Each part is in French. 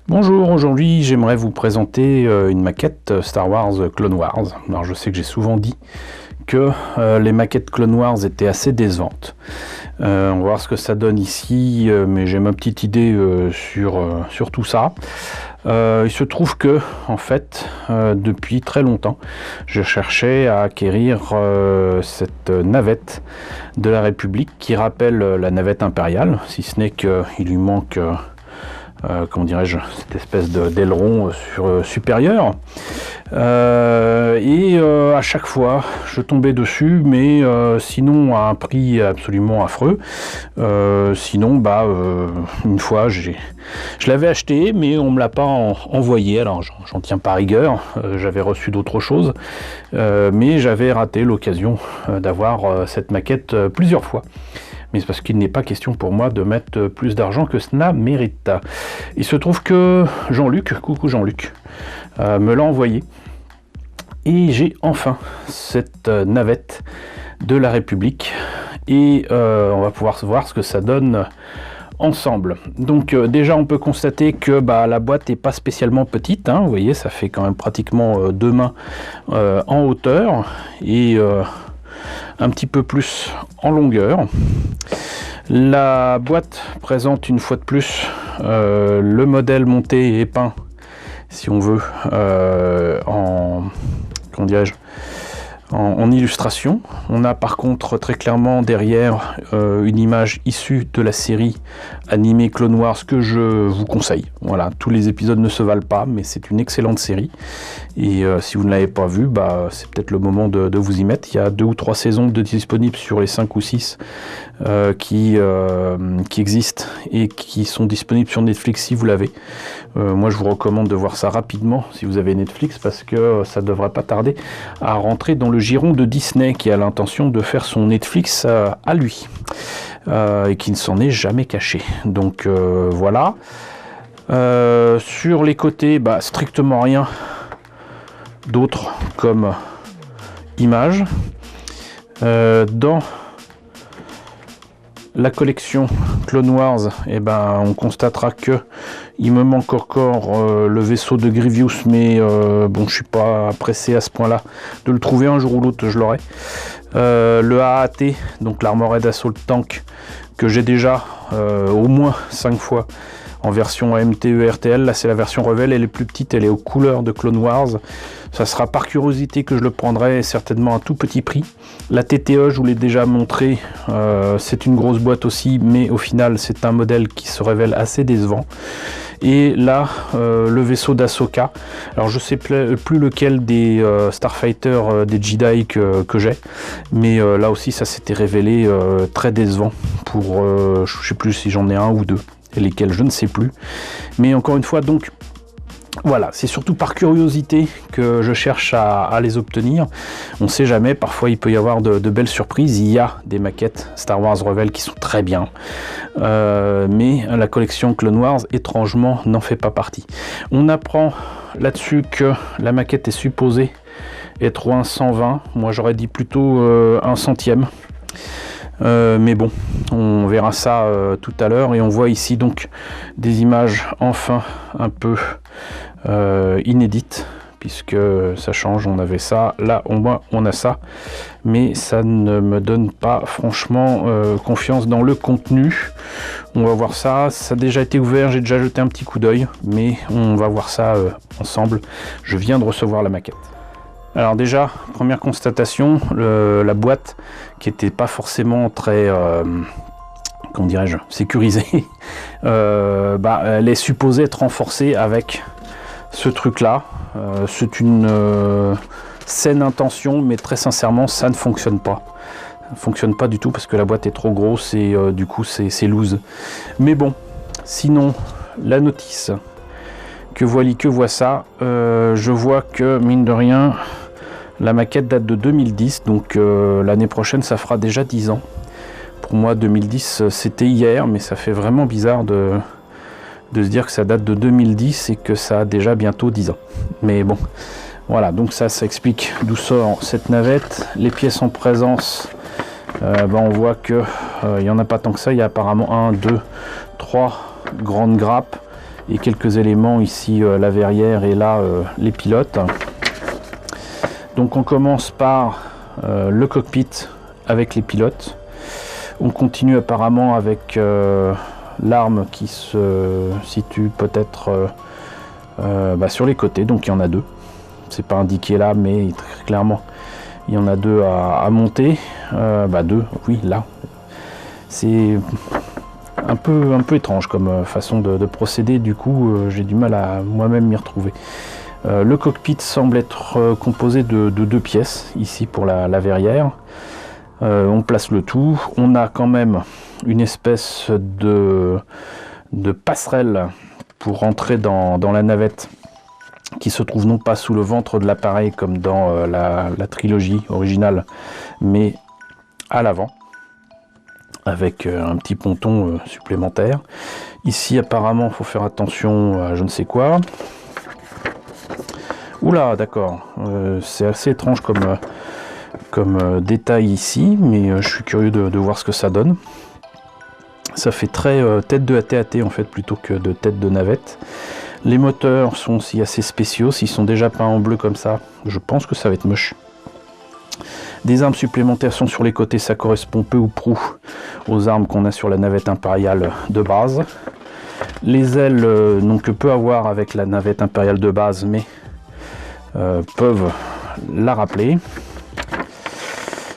Bonjour, aujourd'hui j'aimerais vous présenter une maquette Star Wars Clone Wars. Alors je sais que j'ai souvent dit que les maquettes Clone Wars étaient assez décevantes. On va voir ce que ça donne ici, mais j'ai ma petite idée sur tout ça. Il se trouve que, en fait, depuis très longtemps, je cherchais à acquérir cette navette de la République qui rappelle la navette impériale, si ce n'est qu'il lui manque... comment dirais-je, cette espèce d'aileron supérieur. À chaque fois, je tombais dessus, mais sinon à un prix absolument affreux. Sinon, une fois, je l'avais acheté, mais on me l'a pas envoyé. Alors, j'en tiens pas rigueur. J'avais reçu d'autres choses, mais j'avais raté l'occasion d'avoir cette maquette plusieurs fois. Mais c'est parce qu'il n'est pas question pour moi de mettre plus d'argent que cela mérite. Il se trouve que Jean-Luc, coucou Jean-Luc, me l'a envoyé. Et j'ai enfin cette navette de la République. Et on va pouvoir voir ce que ça donne ensemble. Donc déjà on peut constater que la boîte n'est pas spécialement petite. Vous voyez, ça fait quand même pratiquement 2 mains en hauteur. Et... un petit peu plus en longueur. La boîte présente une fois de plus le modèle monté et peint, si on veut, comment dirais-je, en illustration. On a par contre très clairement derrière une image issue de la série animée Clone Wars que je vous conseille. Voilà, tous les épisodes ne se valent pas, mais c'est une excellente série. Et si vous ne l'avez pas vue, c'est peut-être le moment de vous y mettre. Il y a 2 ou 3 saisons disponibles sur les 5 ou 6 qui existent et qui sont disponibles sur Netflix si vous l'avez. Moi je vous recommande de voir ça rapidement si vous avez Netflix, parce que ça ne devrait pas tarder à rentrer dans le giron de Disney, qui a l'intention de faire son Netflix à lui et qui ne s'en est jamais caché. Donc voilà. Sur les côtés, strictement rien d'autre comme image. Dans la collection Clone Wars, on constatera que il me manque encore le vaisseau de Grievous, mais bon, je suis pas pressé à ce point-là de le trouver. Un jour ou l'autre, je l'aurai. Le AAT, donc l'Armored Assault Tank, que j'ai déjà au moins 5 fois en version AMTE RTL. Là c'est la version Rebelle, elle est plus petite, elle est aux couleurs de Clone Wars. Ça sera par curiosité que je le prendrai, certainement à tout petit prix. La TTE, je vous l'ai déjà montré, c'est une grosse boîte aussi, mais au final c'est un modèle qui se révèle assez décevant. Et là, le vaisseau d'Ahsoka. Alors je sais plus lequel des Starfighter des Jedi que j'ai, mais là aussi ça s'était révélé très décevant pour, je sais plus si j'en ai un ou 2. Et lesquels je ne sais plus, mais encore une fois, donc voilà, c'est surtout par curiosité que je cherche à les obtenir. On ne sait jamais, parfois il peut y avoir de belles surprises. Il y a des maquettes Star Wars Rebelle qui sont très bien, mais la collection Clone Wars étrangement n'en fait pas partie. On apprend là-dessus que la maquette est supposée être au 1/120, moi j'aurais dit plutôt 1/100e. Mais bon, on verra ça tout à l'heure. Et on voit ici donc des images enfin un peu inédites, puisque ça change. On avait ça, là on a ça, mais ça ne me donne pas franchement confiance dans le contenu. On va voir ça, ça a déjà été ouvert, j'ai déjà jeté un petit coup d'œil, mais on va voir ça ensemble. Je viens de recevoir la maquette. Alors déjà, première constatation, la boîte qui n'était pas forcément très, comment dirais-je, sécurisée, elle est supposée être renforcée avec ce truc-là. C'est une saine intention, mais très sincèrement, ça ne fonctionne pas. Ça ne fonctionne pas du tout parce que la boîte est trop grosse et du coup c'est loose. Mais bon, sinon, la notice, que voit ça, je vois que, mine de rien, la maquette date de 2010, donc l'année prochaine ça fera déjà 10 ans. Pour moi 2010 c'était hier, mais ça fait vraiment bizarre de se dire que ça date de 2010 et que ça a déjà bientôt 10 ans. Mais bon, voilà, donc ça explique d'où sort cette navette. Les pièces en présence, on voit que il n'y en a pas tant que ça, il y a apparemment 1, 2, 3 grandes grappes et quelques éléments ici, la verrière et là les pilotes. Donc on commence par le cockpit avec les pilotes. On continue apparemment avec l'arme qui se situe peut-être sur les côtés, donc il y en a deux. C'est pas indiqué là, mais très clairement il y en a deux à monter. Deux, oui, là. C'est un peu étrange comme façon de procéder, du coup j'ai du mal à moi-même m'y retrouver. Le cockpit semble être composé de deux pièces ici pour la verrière. On place le tout. On a quand même une espèce de passerelle pour rentrer dans la navette qui se trouve non pas sous le ventre de l'appareil comme dans la trilogie originale, mais à l'avant, avec un petit ponton supplémentaire. Ici apparemment il faut faire attention à je ne sais quoi. Oula, d'accord, c'est assez étrange comme détail ici, mais je suis curieux de voir ce que ça donne. Ça fait très tête de AT-AT en fait, plutôt que de tête de navette. Les moteurs sont aussi assez spéciaux, s'ils sont déjà peints en bleu comme ça, je pense que ça va être moche. Des armes supplémentaires sont sur les côtés, ça correspond peu ou prou aux armes qu'on a sur la navette impériale de base. Les ailes n'ont que peu à voir avec la navette impériale de base, mais peuvent la rappeler.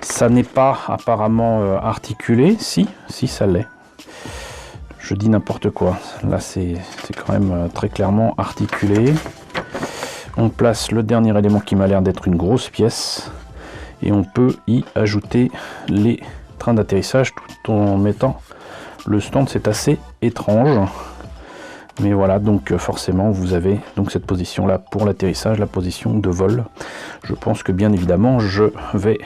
Ça n'est pas apparemment articulé, si ça l'est. Je dis n'importe quoi, là c'est quand même très clairement articulé. On place le dernier élément qui m'a l'air d'être une grosse pièce et on peut y ajouter les trains d'atterrissage tout en mettant le stand. C'est assez étrange, mais voilà, donc forcément vous avez donc cette position là pour l'atterrissage, la position de vol. Je pense que bien évidemment je vais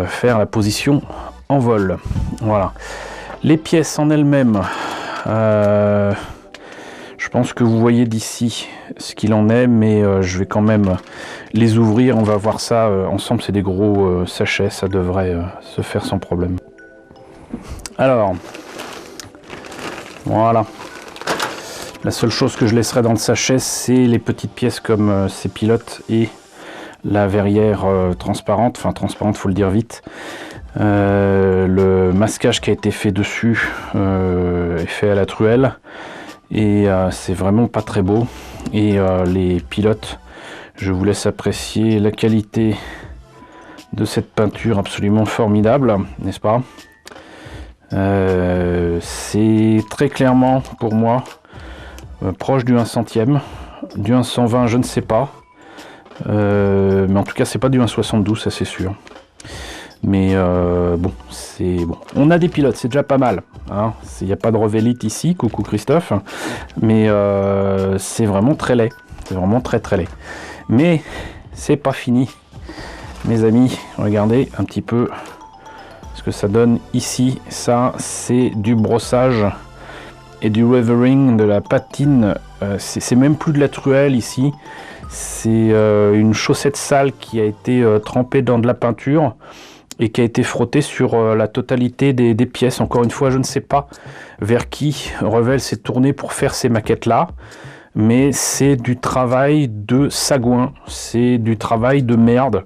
faire la position en vol. Voilà, les pièces en elles-mêmes, je pense que vous voyez d'ici ce qu'il en est, mais je vais quand même les ouvrir. On va voir ça ensemble. C'est des gros sachets, ça devrait se faire sans problème. Alors voilà, la seule chose que je laisserai dans le sachet, c'est les petites pièces comme ces pilotes et la verrière transparente, enfin transparente, faut le dire vite. Le masquage qui a été fait dessus est fait à la truelle et c'est vraiment pas très beau. Et les pilotes, je vous laisse apprécier la qualité de cette peinture absolument formidable, n'est-ce pas? C'est très clairement pour moi proche du 1/100e, du 1/120 je ne sais pas, mais en tout cas c'est pas du 1/72, ça c'est sûr. Mais bon, c'est bon. On a des pilotes, c'est déjà pas mal. Hein. Il n'y a pas de revélite ici, coucou Christophe. Mais c'est vraiment très laid. C'est vraiment très laid. Mais c'est pas fini, mes amis. Regardez un petit peu ce que ça donne ici. Ça, c'est du brossage et du weathering, de la patine. C'est même plus de la truelle ici. C'est une chaussette sale qui a été trempée dans de la peinture et qui a été frotté sur la totalité des pièces. Encore une fois, je ne sais pas vers qui Revell s'est tourné pour faire ces maquettes-là, mais c'est du travail de sagouin, c'est du travail de merde.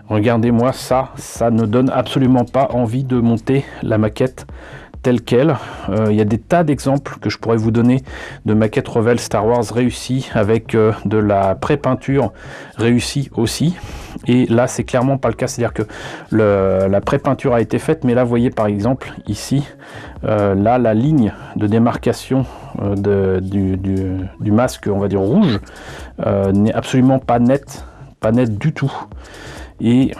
Regardez-moi ça, ça ne donne absolument pas envie de monter la maquette telle quelle. Il y a des tas d'exemples que je pourrais vous donner de maquettes Revell Star Wars réussies avec de la pré-peinture réussie aussi. Et là, c'est clairement pas le cas, c'est-à-dire que la pré-peinture a été faite, mais là, vous voyez par exemple ici, là, la ligne de démarcation du masque, on va dire rouge, n'est absolument pas nette du tout. Et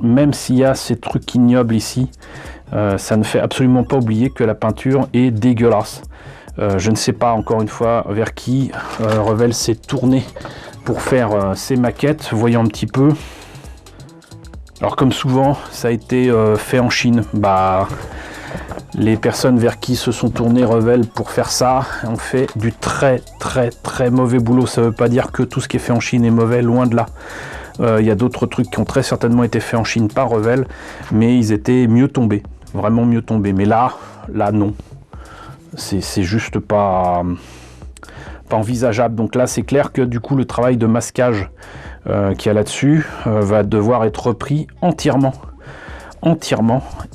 même s'il y a ces trucs ignobles ici, ça ne fait absolument pas oublier que la peinture est dégueulasse. Je ne sais pas encore une fois vers qui Revell s'est tourné pour faire ces maquettes. Voyons un petit peu. Alors comme souvent, ça a été fait en Chine. Bah, les personnes vers qui se sont tournés Revell pour faire ça ont fait du très mauvais boulot. Ça ne veut pas dire que tout ce qui est fait en Chine est mauvais, loin de là. Il y a d'autres trucs qui ont très certainement été faits en Chine par Revell, mais ils étaient mieux tombés, vraiment mieux tombés. Mais là non, c'est juste pas pas envisageable. Donc là, c'est clair que du coup, le travail de masquage qu'il y a là-dessus va devoir être repris entièrement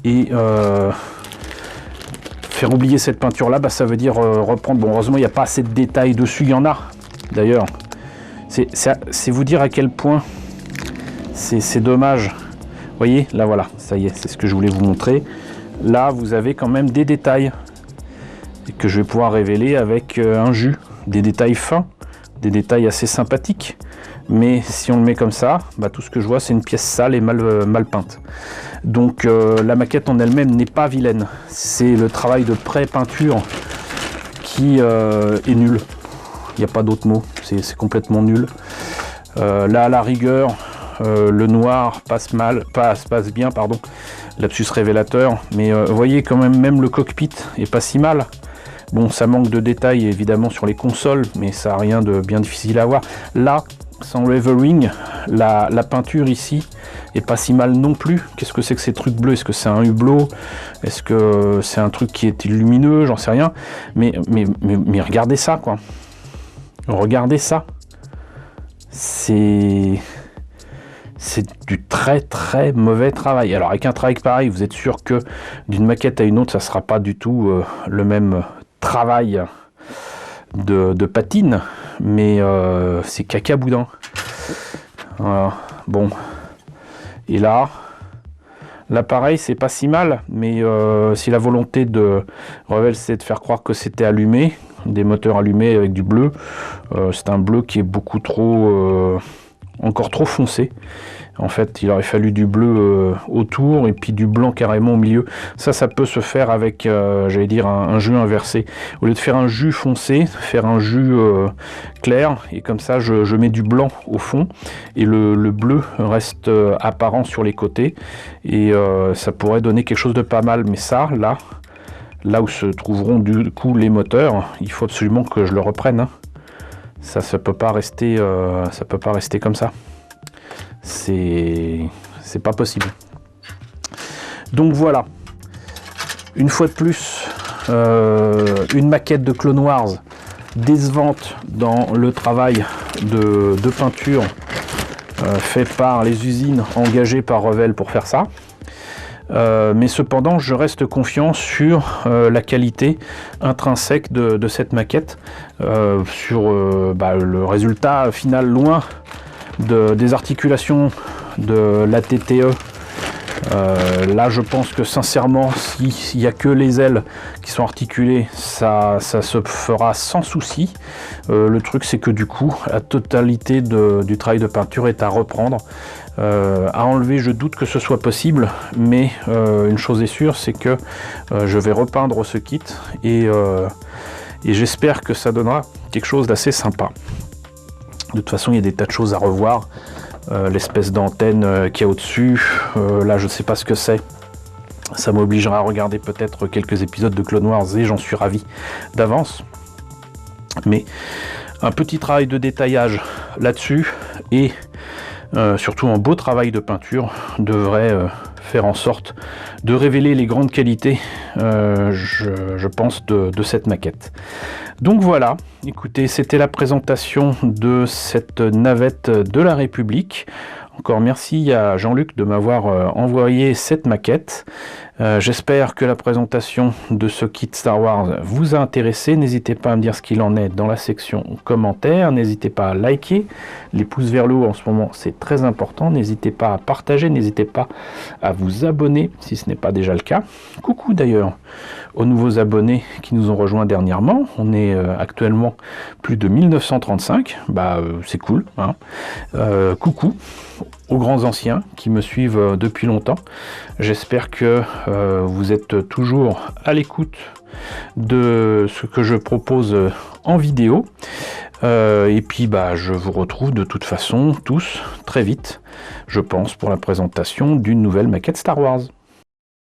et faire oublier cette peinture là, ça veut dire reprendre. Bon, heureusement il n'y a pas assez de détails dessus, il y en a d'ailleurs, c'est vous dire à quel point c'est dommage. Vous voyez là, voilà, ça y est, c'est ce que je voulais vous montrer. Là vous avez quand même des détails que je vais pouvoir révéler avec un jus, des détails fins, des détails assez sympathiques. Mais si on le met comme ça, tout ce que je vois c'est une pièce sale et mal peinte. Donc la maquette en elle-même n'est pas vilaine. C'est le travail de pré-peinture qui est nul. Il n'y a pas d'autre mot, c'est complètement nul. Là à la rigueur, le noir passe bien, pardon. Lapsus révélateur. Mais vous voyez quand même le cockpit est pas si mal. Bon, ça manque de détails évidemment sur les consoles, mais ça n'a rien de bien difficile à voir. Là, sans Reveling, la peinture ici est pas si mal non plus. Qu'est-ce que c'est que ces trucs bleus? Est-ce que c'est un hublot? Est-ce que c'est un truc qui est lumineux? J'en sais rien. Mais regardez ça, quoi. Regardez ça. C'est du très mauvais travail. Alors avec un travail pareil, vous êtes sûr que d'une maquette à une autre, ça sera pas du tout le même travail de patine, mais c'est caca boudin. Voilà. Bon, et là pareil, c'est pas si mal, mais si la volonté de Revell c'est de faire croire que c'était allumé, des moteurs allumés avec du bleu, c'est un bleu qui est beaucoup trop encore trop foncé. En fait, il aurait fallu du bleu autour et puis du blanc carrément au milieu. Ça peut se faire avec, j'allais dire, un jus inversé. Au lieu de faire un jus foncé, faire un jus clair. Et comme ça, je mets du blanc au fond. Et le bleu reste apparent sur les côtés. Et ça pourrait donner quelque chose de pas mal. Mais ça, là où se trouveront du coup les moteurs, il faut absolument que je le reprenne. Hein. Ça peut pas rester comme ça. C'est pas possible. Donc voilà, une fois de plus, une maquette de Clone Wars décevante dans le travail de peinture fait par les usines engagées par Revell pour faire ça. Mais cependant, je reste confiant sur la qualité intrinsèque de cette maquette, sur le résultat final loin des articulations de la TTE. Là je pense que sincèrement, s'il n'y a que les ailes qui sont articulées, ça se fera sans souci. Le truc c'est que du coup la totalité du travail de peinture est à reprendre. À enlever, je doute que ce soit possible, mais une chose est sûre, c'est que je vais repeindre ce kit et j'espère que ça donnera quelque chose d'assez sympa. De toute façon, il y a des tas de choses à revoir. L'espèce d'antenne qu'il y a au-dessus, là, je ne sais pas ce que c'est. Ça m'obligera à regarder peut-être quelques épisodes de Clone Wars et j'en suis ravi d'avance. Mais un petit travail de détaillage là-dessus et surtout un beau travail de peinture devrait faire en sorte de révéler les grandes qualités, je pense, de cette maquette. Donc voilà, écoutez, c'était la présentation de cette navette de la République. Encore merci à Jean-Luc de m'avoir envoyé cette maquette. J'espère que la présentation de ce kit Star Wars vous a intéressé. N'hésitez pas à me dire ce qu'il en est dans la section commentaires. N'hésitez pas à liker. Les pouces vers le haut en ce moment, c'est très important. N'hésitez pas à partager. N'hésitez pas à vous abonner si ce n'est pas déjà le cas. Coucou d'ailleurs aux nouveaux abonnés qui nous ont rejoints dernièrement. On est actuellement plus de 1935. C'est cool. Hein. Coucou aux grands anciens qui me suivent depuis longtemps. J'espère que vous êtes toujours à l'écoute de ce que je propose en vidéo. Et puis je vous retrouve de toute façon tous très vite, je pense, pour la présentation d'une nouvelle maquette Star Wars.